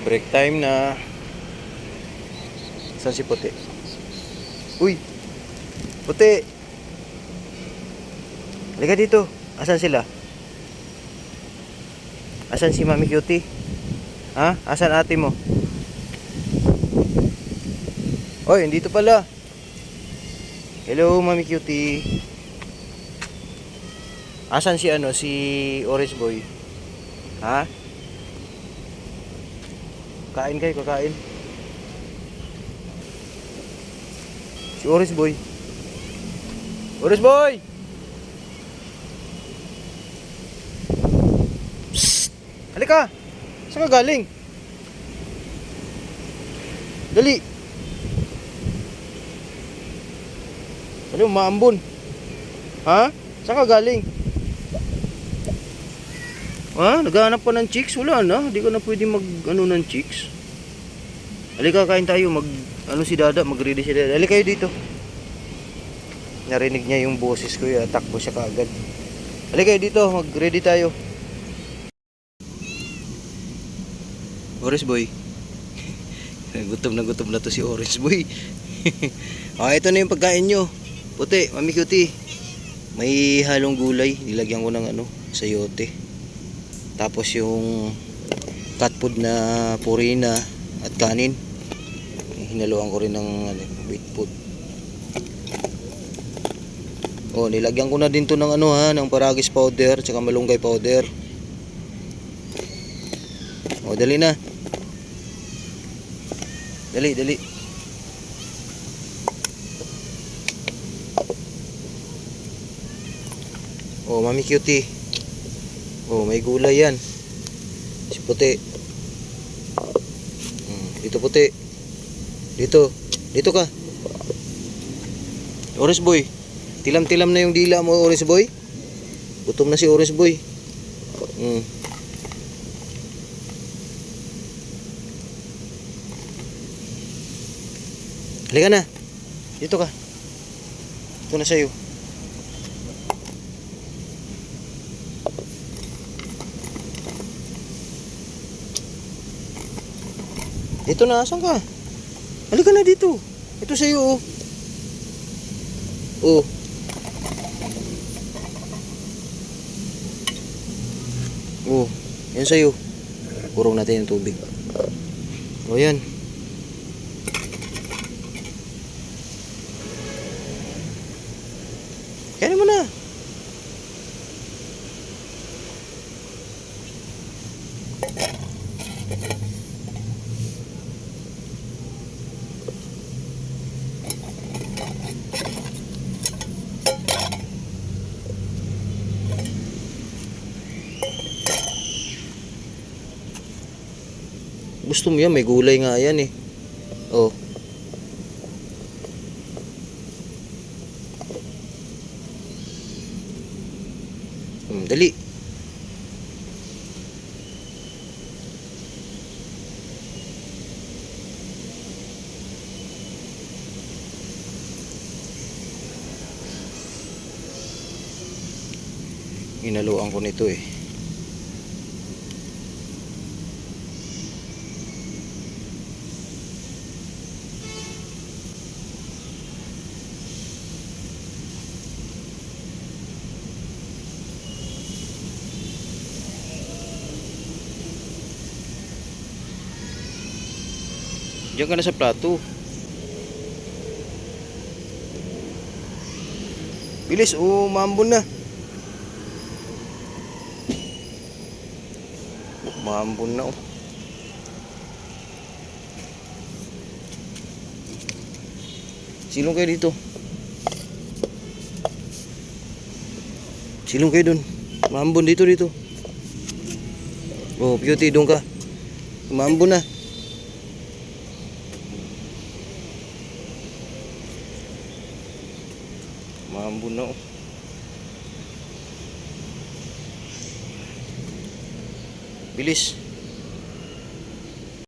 Break time na. Saan si Puti? Uy! Puti! Halika dito. Asan sila? Asan si Mami Cutie? Ha? Asan ate mo? Oy, dito pala. Hello, Mami Cutie. Asan si si Orange Boy? Ha? Kain kayo, kakain. Si Orange Boy. Orange Boy! Psst! Halika! Saan ka galing? Dali! Dali, umaambon. Ha? Saan ka galing? Ha? Naghahanap pa ng chicks? Wala na. Hindi ka na pwede ng chicks. Halika, kain tayo. Si Dada. Mag-ready si Dada. Halika kayo dito. Narinig niya yung boses ko. Takbo siya kaagad. Halika kayo dito. Mag-ready tayo. Orange Boy. Gutom na to si Orange Boy. Ito na yung pagkain nyo. Puti, Mami Cutie. May halong gulay. Nilagyan ko ng sayote. Tapos yung cat food na purina at kanin. Hinaluan ko rin ng wheat food. Nilagyan ko na din to ng ng paragis powder tsaka malunggay powder. Dali na. Dali. Mami Cutie. May gulay yan. Si Puti. Dito Puti. Dito ka. Orange Boy. Tilam-tilam na yung dila mo, Orange Boy. Gutom na si Orange Boy. Halika na. Dito ka. Ito na sa'yo. Ito na, saan ka? Halika na dito. Ito sa'yo, yan sa'yo. Purong natin yung tubig. Yan. Kaya mo na. Gusto mo yan, may gulay nga yan dali. Inaluan ko nito Diyan ka na sa plato. Bilis, maambon na. Maambon na Silong kayo dito. Silong kayo dun. Maambon dito. Cutie, dun ka. Maambon na. Maambon na Bilis.